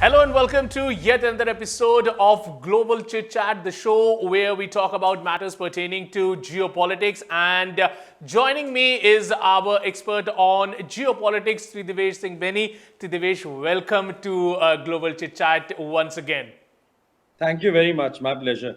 Hello and welcome to yet another episode of Global Chit Chat, the show where we talk about matters pertaining to geopolitics. And joining me is our expert on geopolitics, Tridivesh Singh Beni. Tridivesh, welcome to Global Chit Chat once again. Thank you very much. My pleasure.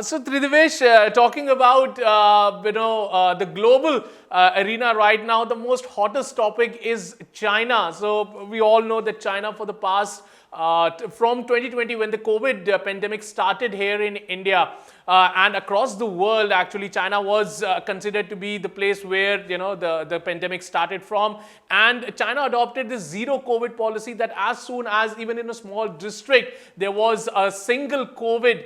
So Tridivesh, talking about the global arena right now, the most hottest topic is China. So we all know that China for the past from 2020 when the COVID pandemic started here in India and across the world, actually China was considered to be the place where the pandemic started from, and China adopted this zero COVID policy that as soon as even in a small district there was a single COVID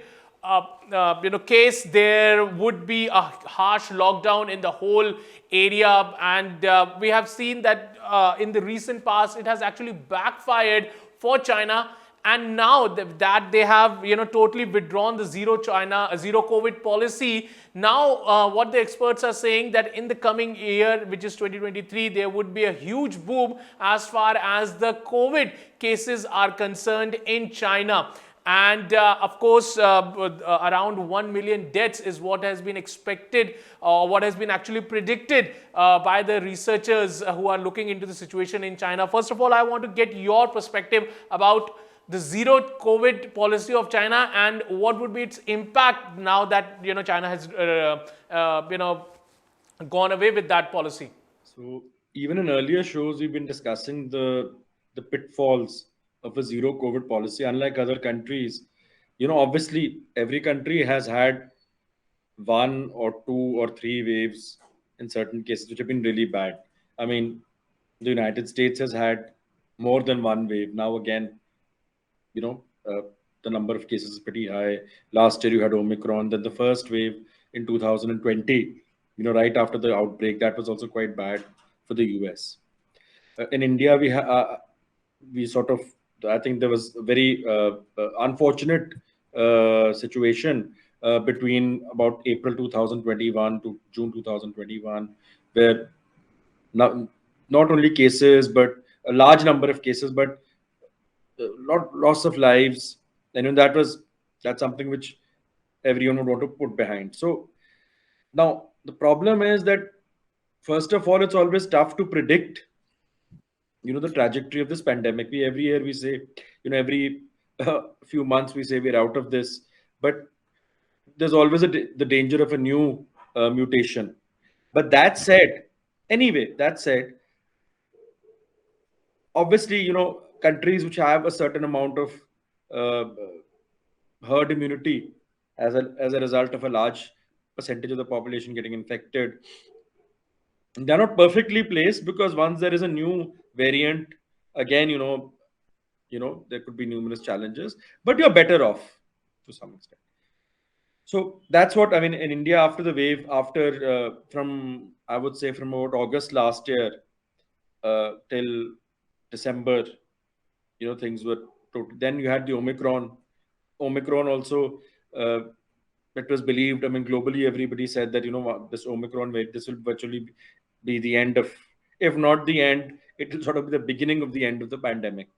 case, there would be a harsh lockdown in the whole area. And we have seen that in the recent past, it has actually backfired for China. And now that they have totally withdrawn the zero COVID policy, now what the experts are saying that in the coming year, which is 2023, there would be a huge boom as far as the COVID cases are concerned in China. And of course, around 1 million deaths is what has been expected, or what has been actually predicted by the researchers who are looking into the situation in China. First of all, I want to get your perspective about the zero COVID policy of China and what would be its impact now that China has gone away with that policy. So even in earlier shows, we've been discussing the pitfalls of a zero COVID policy. Unlike other countries, obviously every country has had one or two or three waves in certain cases which have been really bad. I mean, the United States has had more than one wave. Now again, you know, uh, the number of cases is pretty high. Last year you had Omicron, then the first wave in 2020, right after the outbreak, that was also quite bad for the US. In India, we sort of, I think there was a very unfortunate situation between about April 2021 to June 2021, where not, not only cases, but a large number of cases, but lot loss of lives. And that's something which everyone would want to put behind. So now the problem is that first of all, it's always tough to predict the trajectory of this pandemic. We every year we say, every few months we say we're out of this, but there's always the danger of a new mutation. But that said, that said, obviously, countries which have a certain amount of uh, herd immunity as a result of a large percentage of the population getting infected, they're not perfectly placed, because once there is a new variant, again, there could be numerous challenges, but you're better off to some extent. So that's what I mean. In India, after the wave, after from I would say from about August last year till December, things were totally. Then you had the Omicron. Omicron also, uh, it was believed. I mean, globally, everybody said that this Omicron wave, this will virtually be the end of, if not the end, it will sort of be the beginning of the end of the pandemic,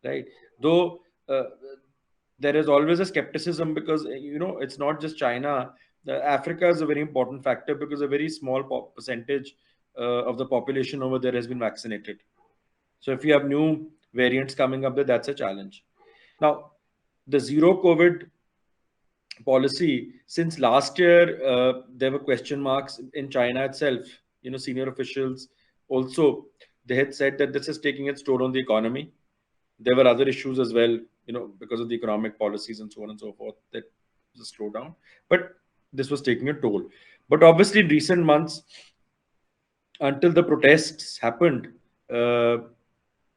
right? Though there is always a skepticism, because it's not just China. Africa is a very important factor, because a very small percentage of the population over there has been vaccinated. So if you have new variants coming up there, that's a challenge. Now, the zero COVID policy, since last year, there were question marks in China itself. Senior officials also, they had said that this is taking its toll on the economy. There were other issues as well, because of the economic policies and so on and so forth, that was a slowdown. But this was taking a toll. But obviously, in recent months, until the protests happened,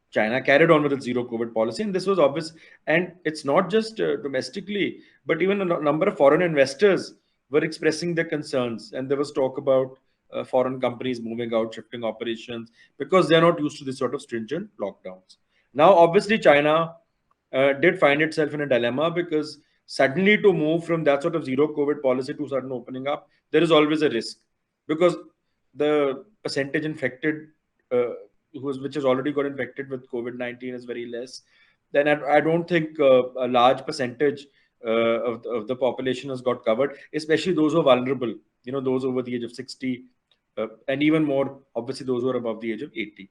China carried on with its zero COVID policy, and this was obvious. And it's not just domestically, but even a number of foreign investors were expressing their concerns, and there was talk about foreign companies moving out, shifting operations, because they're not used to this sort of stringent lockdowns. Now, obviously, China did find itself in a dilemma, because suddenly to move from that sort of zero COVID policy to sudden opening up, there is always a risk, because the percentage infected, which has already got infected with COVID-19, is very less. then I don't think a large percentage of the population has got covered, especially those who are vulnerable, those over the age of 60, and even more, obviously, those who are above the age of 80.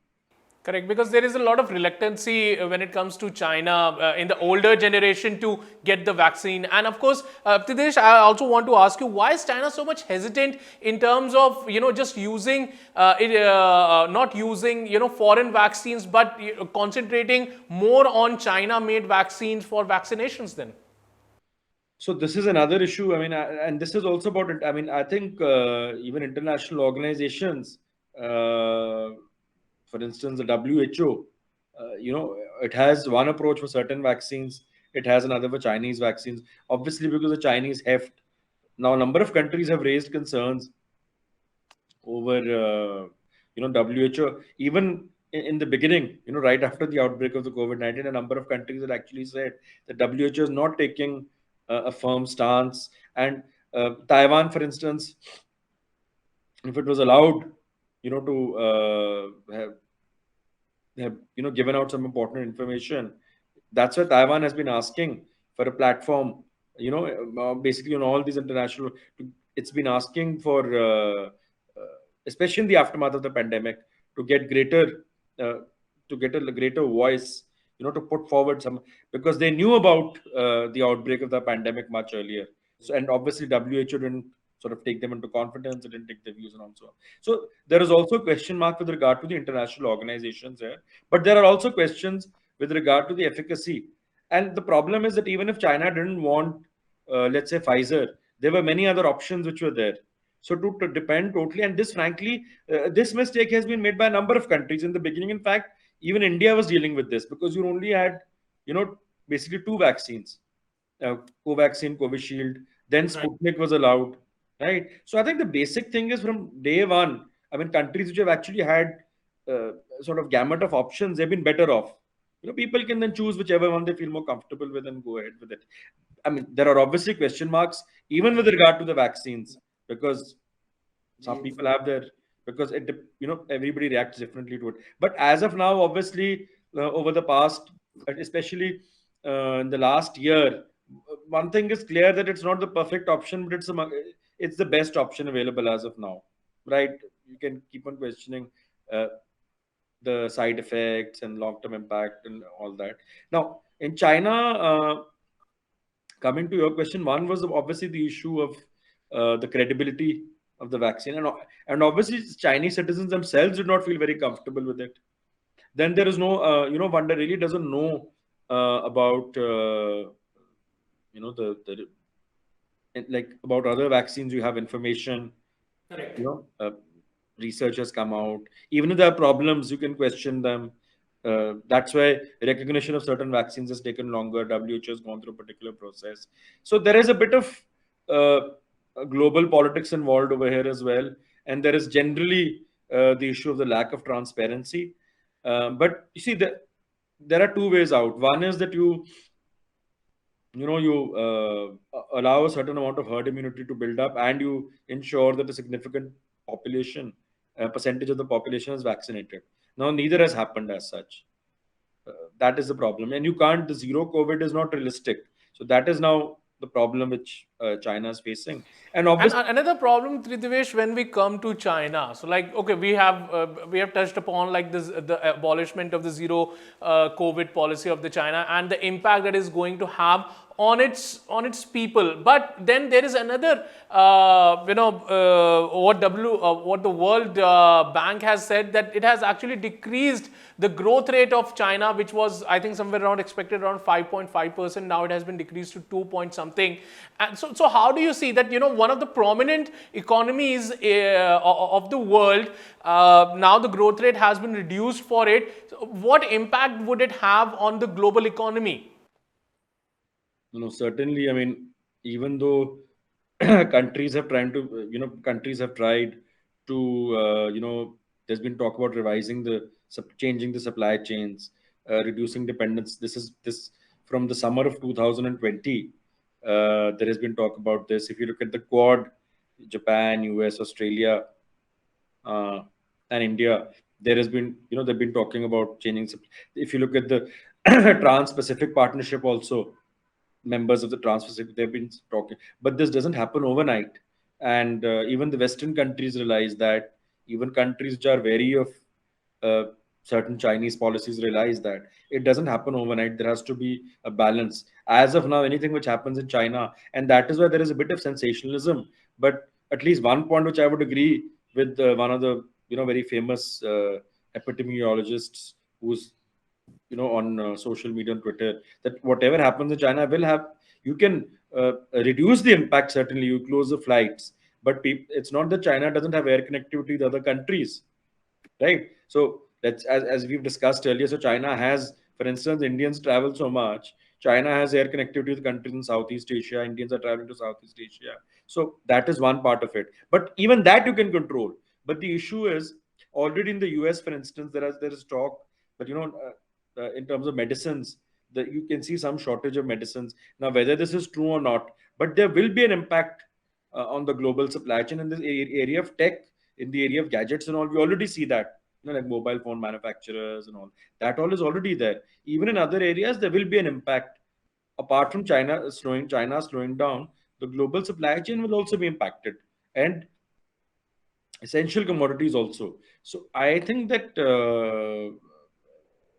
Correct, because there is a lot of reluctancy when it comes to China in the older generation to get the vaccine. And of course, Tidesh, I also want to ask you, why is China so much hesitant in terms of just using not using foreign vaccines, but concentrating more on China-made vaccines for vaccinations then? So this is another issue. I mean, and this is also about it. I mean, I think even international organizations, for instance, the WHO, it has one approach for certain vaccines. It has another for Chinese vaccines. Obviously, because the Chinese heft. Now, a number of countries have raised concerns over WHO. Even in the beginning, right after the outbreak of the COVID-19, a number of countries had actually said that WHO is not taking a firm stance. And Taiwan, for instance, if it was allowed, to have given out some important information. That's why Taiwan has been asking for a platform. Basically on all these international, it's been asking for, especially in the aftermath of the pandemic, to get uh, a greater voice. To put forward some, because they knew about the outbreak of the pandemic much earlier. So, and obviously WHO didn't sort of take them into confidence. It didn't take their views and so on. So there is also a question mark with regard to the international organizations here, but there are also questions with regard to the efficacy. And the problem is that even if China didn't want, let's say, Pfizer, there were many other options which were there. So to depend totally, and this, frankly, this mistake has been made by a number of countries in the beginning. In fact, even India was dealing with this because you only had, basically two vaccines, uh, Covaxin, Covishield. Then Sputnik was allowed, right? So I think the basic thing is from day one. I mean, countries which have actually had sort of gamut of options, they've been better off. People can then choose whichever one they feel more comfortable with and go ahead with it. I mean, there are obviously question marks even with regard to the vaccines, because some people have their, because everybody reacts differently to it. But as of now, obviously, over the past, especially in the last year, one thing is clear, that it's not the perfect option, but it's the best option available as of now, right? You can keep on questioning uh, the side effects and long term impact and all that. Now in China, coming to your question, one was obviously the issue of the credibility of the vaccine, and obviously Chinese citizens themselves did not feel very comfortable with it. Then there is no, one that really doesn't know about, the like about other vaccines. You have information, Correct. you know uh, research has come out. Even if there are problems, you can question them. That's why recognition of certain vaccines has taken longer. WHO has gone through a particular process. So there is a bit of uh, global politics involved over here as well. And there is generally the issue of the lack of transparency. But you see, there are two ways out. One is that you allow a certain amount of herd immunity to build up, and you ensure that a significant population percentage of the population is vaccinated. Now neither has happened as such. That is the problem, and you can't, the zero COVID is not realistic. So that is now the problem which China is facing. And And obviously, another problem, Tritivesh, when we come to China, so like, okay, we have touched upon like this, the abolishment of the zero COVID policy of the China and the impact that is going to have on its people. But then there is another, what the World Bank has said, that it has actually decreased the growth rate of China, which was, I think, somewhere around expected around 5.5%. Now it has been decreased to 2 point something. And so how do you see that, one of the prominent economies of the world, now the growth rate has been reduced for it. So what impact would it have on the global economy? certainly, I mean, even though countries have tried to, there's been talk about revising changing the supply chains, reducing dependence. This from the summer of 2020. There has been talk about this. If you look at the Quad, Japan, US, Australia, uh, and India, there has been, they've been talking about changing. If you look at the Trans-Pacific Partnership also, members of the Trans-Pacific, they've been talking, but this doesn't happen overnight. And even the Western countries realize that. Even countries which are wary of uh, certain Chinese policies realize that it doesn't happen overnight. There has to be a balance. As of now, anything which happens in China, and that is why there is a bit of sensationalism. But at least one point which I would agree with, one of the very famous epidemiologists who's on social media on Twitter, that whatever happens in China will have, you can reduce the impact. Certainly, you close the flights, but it's not that China doesn't have air connectivity with other countries, right? So that's, as we've discussed earlier. So China has, for instance, Indians travel so much. China has air connectivity with countries in Southeast Asia. Indians are traveling to Southeast Asia. So that is one part of it. But even that you can control. But the issue is, already in the US, for instance, there is talk that in terms of medicines, that you can see some shortage of medicines now. Whether this is true or not, but there will be an impact on the global supply chain in this area of tech, in the area of gadgets and all. We already see that, like mobile phone manufacturers and all. That all is already there. Even in other areas, there will be an impact. Apart from China slowing down, the global supply chain will also be impacted, and essential commodities also. So I think that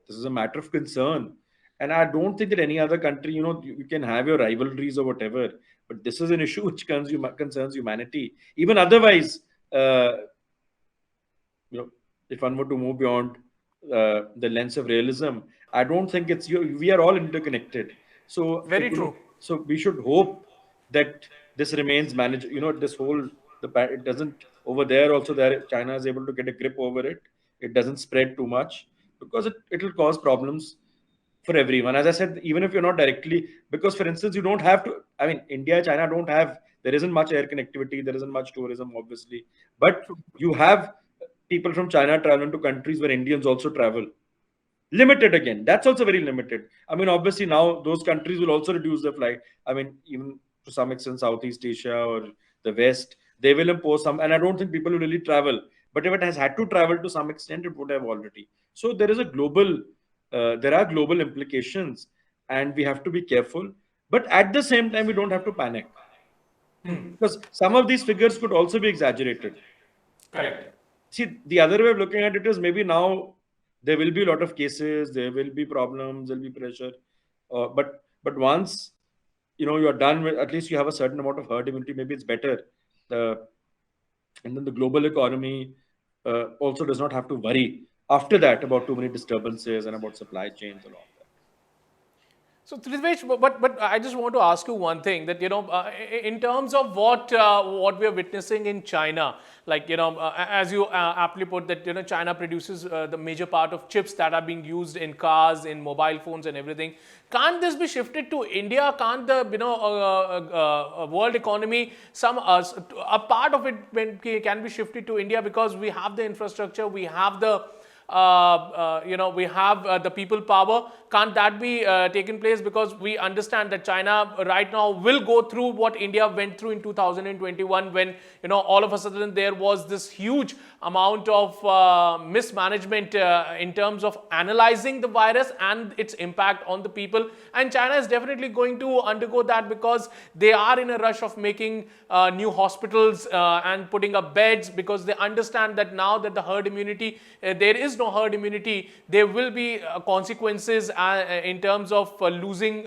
this is a matter of concern. And I don't think that any other country, you can have your rivalries or whatever, but this is an issue which concerns humanity. Even otherwise, you know, if one were to move beyond the lens of realism, I don't think we are all interconnected. So, Very true. so we should hope that this remains managed. This whole, it doesn't, over there also, there China is able to get a grip over it. It doesn't spread too much, because it'll cause problems for everyone. As I said, even if you're not directly, because for instance, you don't have to. I mean, India, China don't have. There isn't much air connectivity. There isn't much tourism, obviously, but you have people from China traveling to countries where Indians also travel. Limited again. That's also very limited. I mean, obviously now those countries will also reduce their flight. I mean, even to some extent, Southeast Asia or the West, they will impose some. And I don't think people will really travel. But if it has had to travel to some extent, it would have already. So there are global implications, and we have to be careful. But at the same time, we don't have to panic, because some of these figures could also be exaggerated. Correct. See, the other way of looking at it is, maybe now there will be a lot of cases, there will be problems, there'll be pressure, but once you are done with, at least you have a certain amount of herd immunity, maybe it's better. uh, and then the global economy also does not have to worry after that about too many disturbances and about supply chains and all that. So, Trithvesh, but I just want to ask you one thing, that in terms of what we are witnessing in China, like as you aptly put, that China produces the major part of chips that are being used in cars, in mobile phones, and everything. Can't this be shifted to India? Can't the world economy, a part of it can be shifted to India, because we have the infrastructure, we have the we have the people power. Can't that be taken place? Because we understand that China right now will go through what India went through in 2021, when all of a sudden there was this huge amount of mismanagement in terms of analyzing the virus and its impact on the people. And China is definitely going to undergo that, because they are in a rush of making new hospitals and putting up beds, because they understand that now that the herd immunity, there is no herd immunity, there will be consequences in terms of losing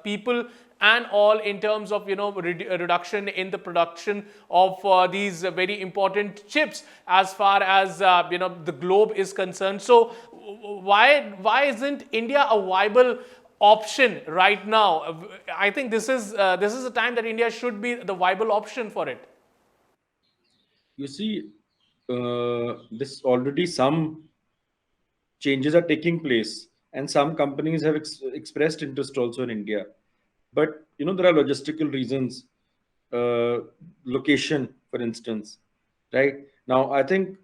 people, and all in terms of reduction in the production of these very important chips, as far as the globe is concerned. So why isn't India a viable option right now? I think this is a time that India should be the viable option for it. You see, this already some changes are taking place, and some companies have expressed interest also in India. But there are logistical reasons, uh, location, for instance. Right now, I think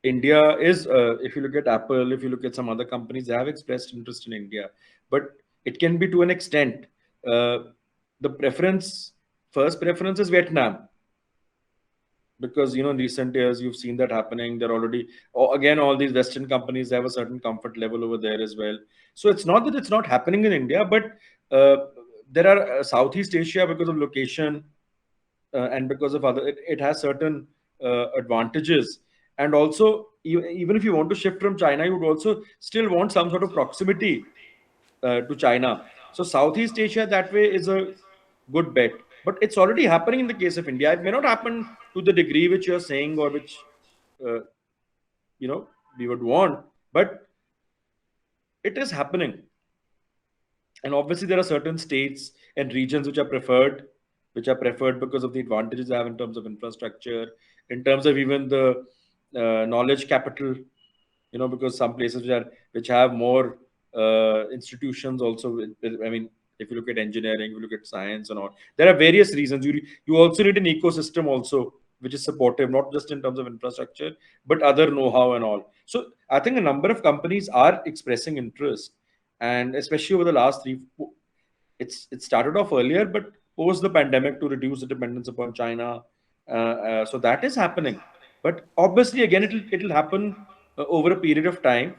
India is, if you look at Apple, if you look at some other companies, they have expressed interest in India, but it can be to an extent. uh, the preference First preference is Vietnam, because in recent years you've seen that happening. They're already, again, all these Western companies have a certain comfort level over there as well. So it's not that it's not happening in India, but there are Southeast Asia, because of location and because of other, it has certain advantages. And also, even if you want to shift from China, you would also still want some sort of proximity to China. So Southeast Asia that way is a good bet. But it's already happening in the case of India. It may not happen to the degree which you're saying, or which uh, you know we would want, but it is happening. And obviously there are certain states and regions which are preferred because of the advantages they have in terms of infrastructure, in terms of even the knowledge capital, because some places which have more institutions also. I mean, if you look at engineering, if you look at science and all, there are various reasons. You also need an ecosystem also, which is supportive, not just in terms of infrastructure, but other know-how and all. So I think a number of companies are expressing interest, and especially over the last three, it started off earlier, but post the pandemic, to reduce the dependence upon China. So that is happening. But obviously, again, it'll happen over a period of time.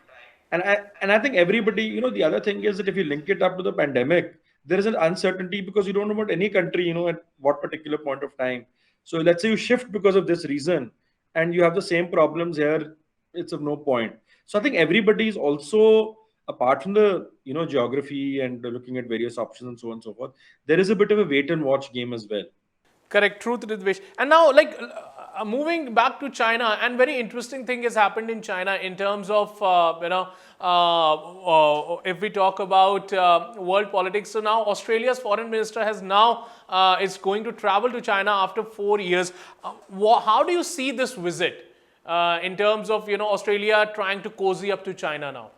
And I think everybody, the other thing is that if you link it up to the pandemic, there is an uncertainty because you don't know about any country, at what particular point of time. So let's say you shift because of this reason, and you have the same problems here, it's of no point. So I think everybody is also, apart from the geography and looking at various options and so on and so forth, there is a bit of a wait and watch game as well. Correct, truth, Ridvesh. And now, like, moving back to China, and very interesting thing has happened in China in terms of, if we talk about world politics. So now Australia's foreign minister has now is going to travel to China after 4 years. How do you see this visit in terms of, Australia trying to cozy up to China now?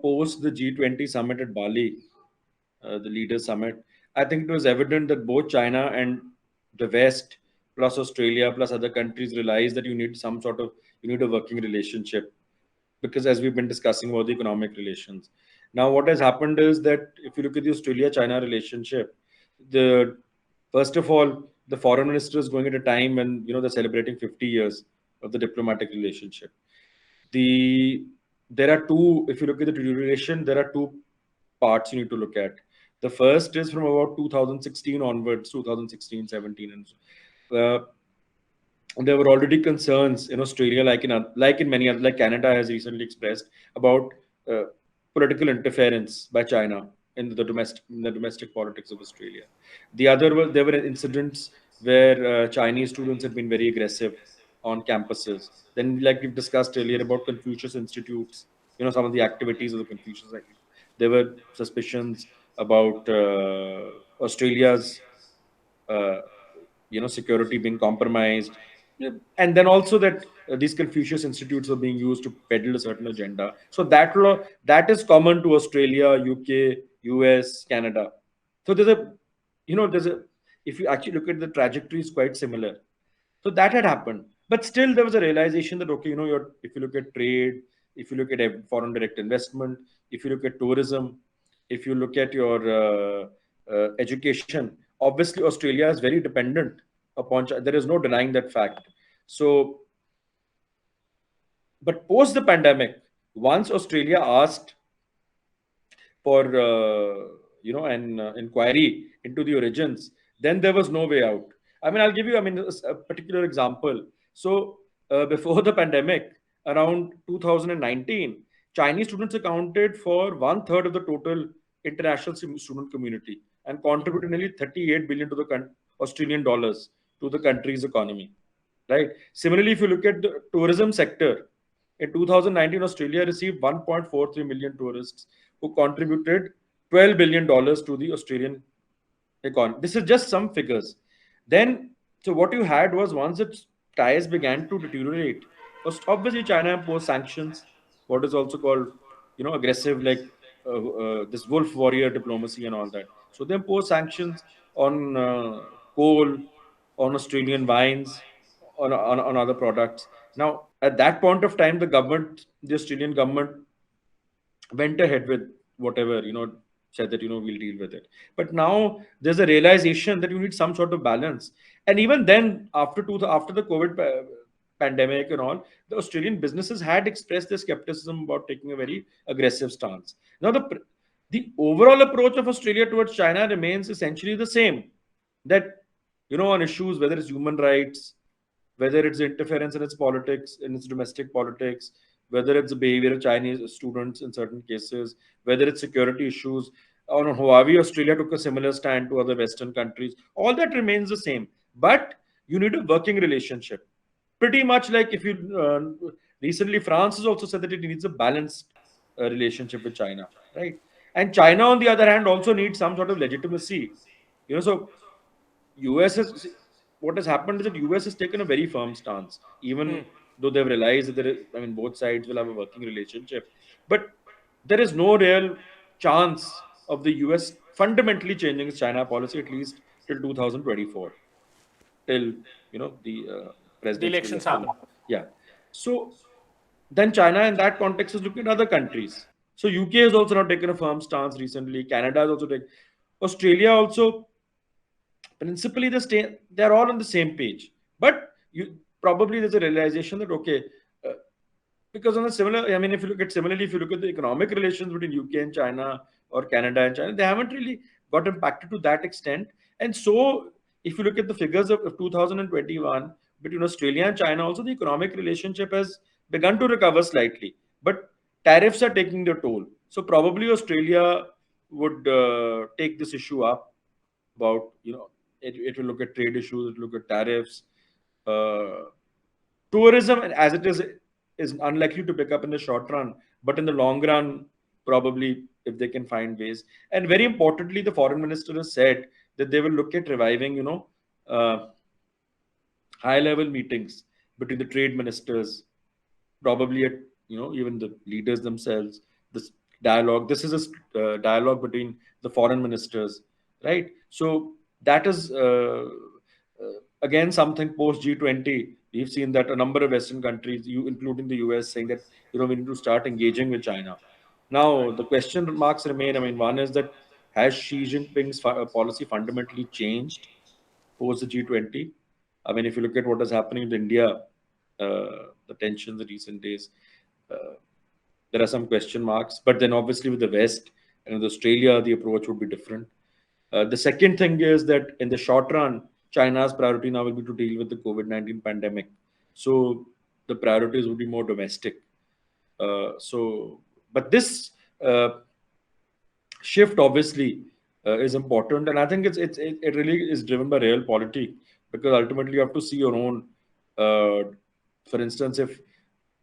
Post the G20 summit at Bali, the leaders summit, I think it was evident that both China and the West, plus Australia, plus other countries, realized that you need a working relationship, because as we've been discussing about the economic relations. Now, what has happened is that if you look at the Australia-China relationship, the first of all, the foreign minister is going at a time when they're celebrating 50 years of the diplomatic relationship. The There are two. If you look at the duration, there are two parts you need to look at. The first is from about 2016 onwards, 2016, 17, and there were already concerns in Australia, like in many other, like Canada has recently expressed, about uh, political interference by China in the domestic politics of Australia. There were incidents where Chinese students had been very aggressive on campuses. Then, like we've discussed earlier about Confucius Institutes, some of the activities of the Confucius Institute. There were suspicions about Australia's uh, security being compromised. Yeah. And then also that these Confucius institutes are being used to peddle a certain agenda. So that is common to Australia, UK, US, Canada. So there's a if you actually look at the trajectory, is quite similar. So that had happened, but still there was a realization that, okay, if you look at trade, if you look at foreign direct investment, if you look at tourism, if you look at your education, obviously Australia is very dependent upon China. There is no denying that fact. So, but post the pandemic, once Australia asked for an inquiry into the origins, then there was no way out. I mean, I'll give you, a particular example. So before the pandemic, around 2019, Chinese students accounted for one third of the total international student community and contributed nearly 38 billion to the Australian dollars to the country's economy. Right. Similarly, if you look at the tourism sector, in 2019, Australia received 1.43 million tourists who contributed $12 billion to the Australian economy. This is just some figures. Then, so what you had was, once its ties began to deteriorate, obviously China imposed sanctions, what is also called, aggressive, like this wolf warrior diplomacy and all that. So they imposed sanctions on coal, on Australian wines, on other products. Now, at that point of time, the Australian government went ahead with whatever, said that, we'll deal with it. But now there's a realization that you need some sort of balance. And even then, after the COVID pandemic and all, the Australian businesses had expressed their skepticism about taking a very aggressive stance. Now, the overall approach of Australia towards China remains essentially the same. That, on issues whether it's human rights, whether it's interference in its politics, in its domestic politics, whether it's the behavior of Chinese students in certain cases, whether it's security issues. On Huawei, Australia took a similar stand to other Western countries. All that remains the same. But you need a working relationship. Pretty much like if you recently, France has also said that it needs a balanced relationship with China, right? And China, on the other hand, also needs some sort of legitimacy. So US has what has happened is that US has taken a very firm stance, even though they've realized that both sides will have a working relationship, but there is no real chance of the US fundamentally changing its China policy at least till 2024, till the The presidential elections election. happen. Yeah. So then China in that context is looking at other countries. So UK has also not taken a firm stance recently. Canada has also taken. Australia also principally they're all on the same page, but you probably there's a realization that okay, uh, because on a similar, if you look at similarly, if you look at the economic relations between UK and China or Canada and China, they haven't really got impacted to that extent. And so if you look at the figures of 2021 between Australia and China, also the economic relationship has begun to recover slightly, but tariffs are taking their toll. So probably Australia would take this issue up about it will look at trade issues, it will look at tariffs. uh, Tourism as it is unlikely to pick up in the short run, but in the long run, probably if they can find ways. And very importantly, the foreign minister has said that they will look at reviving uh, high level meetings between the trade ministers, probably at even the leaders themselves. This dialogue, this is a dialogue between the foreign ministers, right? So that is again something post G20. We've seen that a number of Western countries, you including the US, saying that we need to start engaging with China. Now the question marks remain. One is that has Xi Jinping's policy fundamentally changed post the G20? If you look at what is happening in India, the tensions in recent days, uh, there are some question marks. But then obviously with the West and with Australia, the approach would be different. The second thing is that in the short run, China's priority now will be to deal with the COVID-19 pandemic. So the priorities would be more domestic. But this shift obviously is important, and I think it really is driven by realpolitik, because ultimately you have to see your own. For instance, if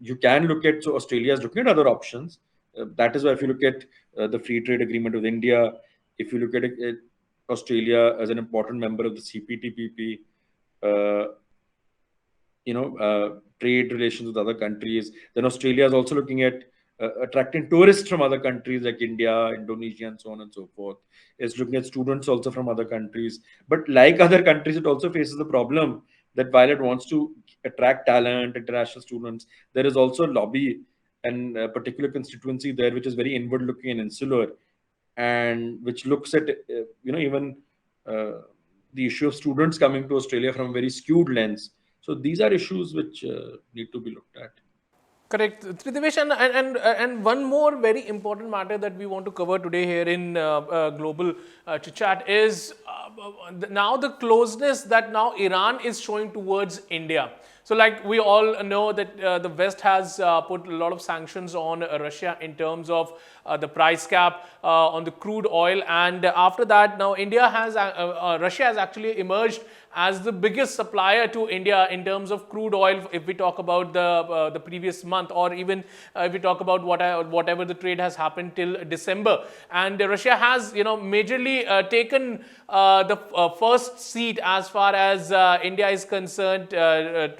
you can look at, so Australia is looking at other options. That is why if you look at the free trade agreement with India, if you look at Australia as an important member of the CPTPP, uh, trade relations with other countries. Then Australia is also looking at attracting tourists from other countries like India, Indonesia, and so on and so forth. It's looking at students also from other countries. But like other countries, it also faces the problem that while it wants to attract talent, international students, there is also lobby and a particular constituency there which is very inward looking and insular, and which looks at even uh, the issue of students coming to Australia from a very skewed lens. So these are issues which need to be looked at. Correct, Tridivesh, and one more very important matter that we want to cover today here in Global Chit Chat is now the closeness that now Iran is showing towards India. So, like we all know that the West has put a lot of sanctions on Russia in terms of the price cap on the crude oil, and after that, now Russia has actually emerged as the biggest supplier to India in terms of crude oil. If we talk about the previous month, or even if we talk about whatever the trade has happened till December, and Russia has majorly taken the first seat as far as India is concerned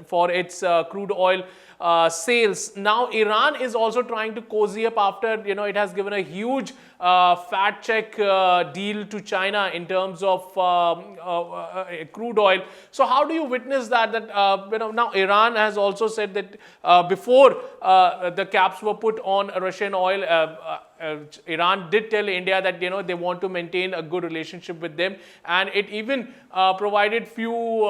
for its crude oil sales. Now Iran is also trying to cozy up after, it has given a huge fat check deal to China in terms of crude oil. So how do you witness that now Iran has also said that before the caps were put on Russian oil, Iran did tell India that they want to maintain a good relationship with them, and it even provided few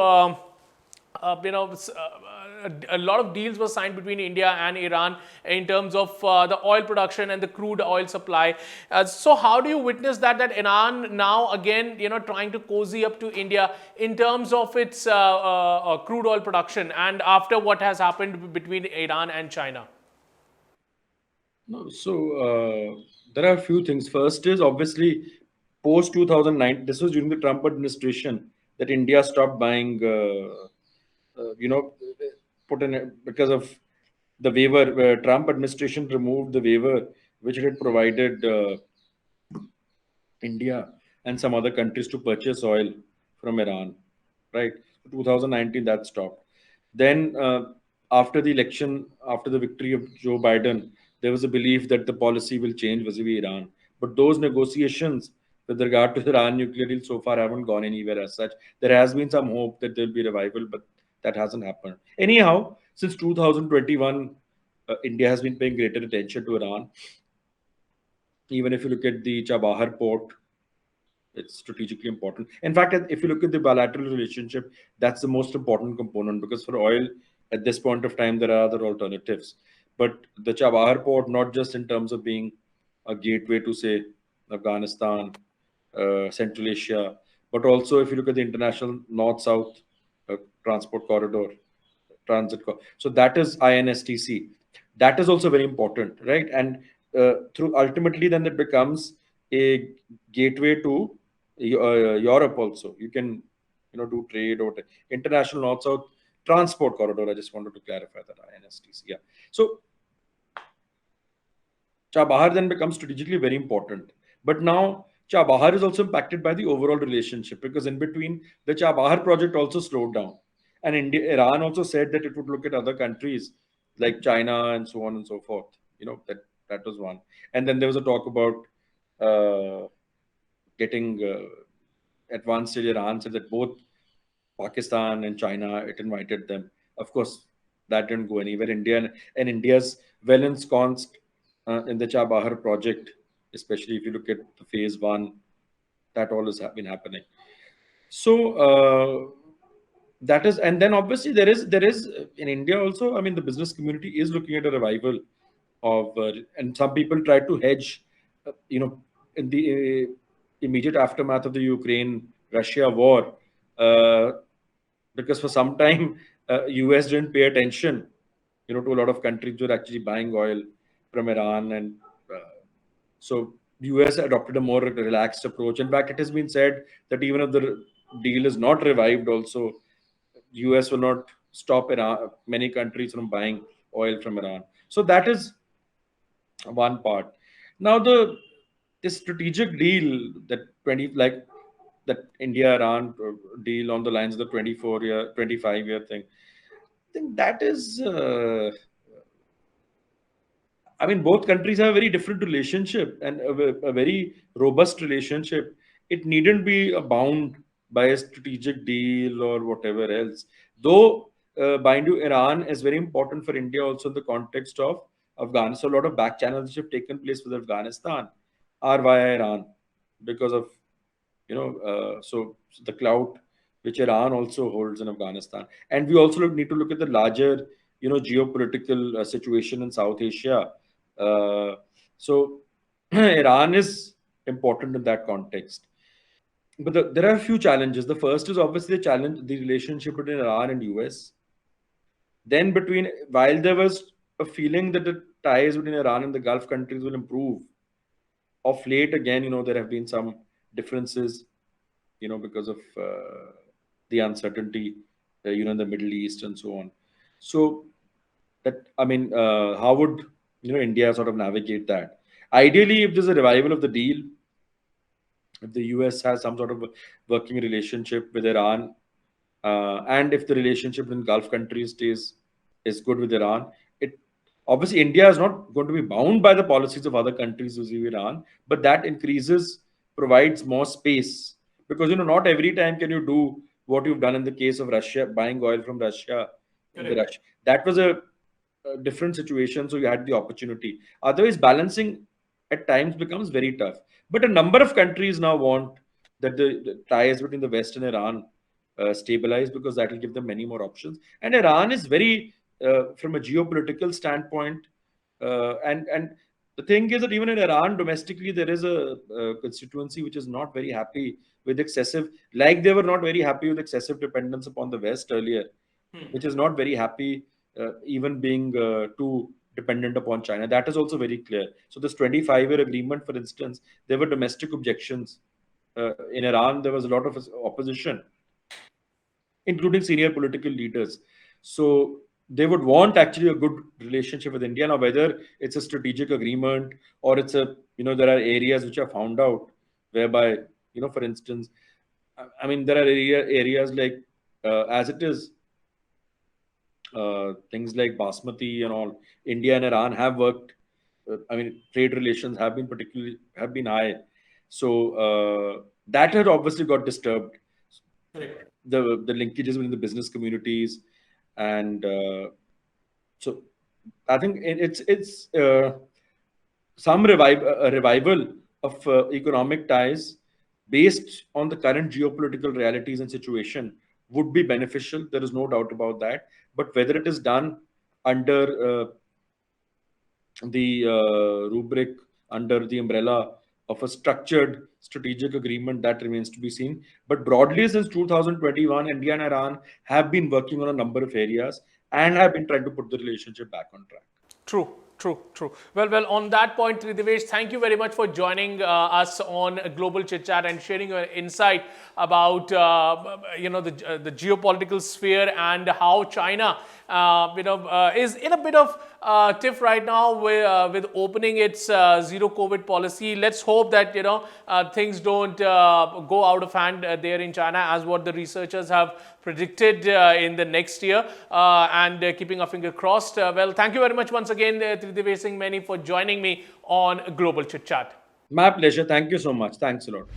a lot of deals were signed between India and Iran in terms of the oil production and the crude oil supply. So how do you witness that Iran now again trying to cozy up to India in terms of its crude oil production, and after what has happened between Iran and China? No, so there are a few things. First is obviously post 2009. This was during the Trump administration that India stopped buying. Put in because of the waiver. Where Trump administration removed the waiver which it had provided India and some other countries to purchase oil from Iran, right? 2019 that stopped. Then after the election, after the victory of Joe Biden, there was a belief that the policy will change vis-a-vis Iran. But those negotiations with regard to the Iran nuclear deal so far haven't gone anywhere as such. There has been some hope that there'll be revival, but that hasn't happened. Anyhow, since 2021, India has been paying greater attention to Iran. Even if you look at the Chabahar port, it's strategically important. In fact, if you look at the bilateral relationship, that's the most important component because for oil, at this point of time, there are other alternatives. But the Chabahar port, not just in terms of being a gateway to, say, Afghanistan, Central Asia, but also if you look at the international north-south transport corridor, so that is INSTC. That is also very important, right? And through ultimately, then it becomes a gateway to Europe also. You can, do trade or international north-south transport corridor. I just wanted to clarify that INSTC. Yeah. So Chabahar then becomes strategically very important. But now Chabahar is also impacted by the overall relationship because in between the Chabahar project also slowed down. And Iran also said that it would look at other countries like China and so on and so forth. That was one. And then there was a talk about getting advanced stage. Iran said that both Pakistan and China, it invited them. Of course, that didn't go anywhere. And India's well ensconced in the Chabahar project, especially if you look at the phase one, that all has been happening. So that is, and then obviously there is in India also. I mean, the business community is looking at a revival of, and some people try to hedge, in the immediate aftermath of the Ukraine-Russia war, uh, because for some time US didn't pay attention, to a lot of countries who were actually buying oil from Iran, and so US adopted a more relaxed approach. In fact, it has been said that even if the deal is not revived, also US will not stop Iran, many countries from buying oil from Iran. So that is one part. Now this strategic deal that 20 like that India Iran deal on the lines of the 24-year 25-year thing, I think that is I mean, both countries have a very different relationship and a very robust relationship. It needn't be bound by a strategic deal or whatever else. Though, mind you, Iran is very important for India also in the context of Afghanistan. So a lot of back channels which have taken place with Afghanistan are via Iran because of, so the clout which Iran also holds in Afghanistan. And we also need to look at the larger, geopolitical situation in South Asia. So Iran is important in that context. But there are a few challenges. The first is obviously the relationship between Iran and US. Then while there was a feeling that the ties between Iran and the Gulf countries will improve, of late again, there have been some differences, because of the uncertainty, in the Middle East and so on. So that, I mean, how would India sort of navigate that? Ideally, if there's a revival of the deal, if the US has some sort of a working relationship with Iran, and if the relationship in Gulf countries stays is good with Iran. It obviously India is not going to be bound by the policies of other countries who see Iran, but that provides more space because not every time can you do what you've done in the case of Russia, buying oil from Russia in the Correct. Russia. That was a different situation, so you had the opportunity. Otherwise, balancing at times becomes very tough. But a number of countries now want that the ties between the West and Iran stabilize because that will give them many more options. And Iran is very, from a geopolitical standpoint, and the thing is that even in Iran domestically there is a constituency which is not very happy with excessive, like they were not very happy with excessive dependence upon the West earlier, which is not very happy, even being too dependent upon China. That is also very clear. So this 25-year agreement, for instance, there were domestic objections. In Iran, there was a lot of opposition, including senior political leaders. So they would want actually a good relationship with India. Now, whether it's a strategic agreement or it's there are areas which are found out whereby, for instance, I mean, there are areas like, as it is, things like basmati and all, India and Iran have worked. I mean, trade relations have been high, so that had obviously got disturbed. Correct. The linkages within the business communities, and so I think it's a revival of economic ties based on the current geopolitical realities and situation would be beneficial. There is no doubt about that. But whether it is done under the rubric, under the umbrella of a structured strategic agreement, that remains to be seen. But broadly, since 2021, India and Iran have been working on a number of areas and have been trying to put the relationship back on track. True, true, true. Well, on that point, Tridivesh, thank you very much for joining us on Global Chit Chat and sharing your insight about the geopolitical sphere and how China is in a bit of tiff right now with opening its zero COVID policy. Let's hope that things don't go out of hand there in China, as what the researchers have predicted in the next year, and keeping our finger crossed. Well, thank you very much once again, Tridivesh Singh Maini, for joining me on Global Chit Chat. My pleasure. Thank you so much. Thanks a lot.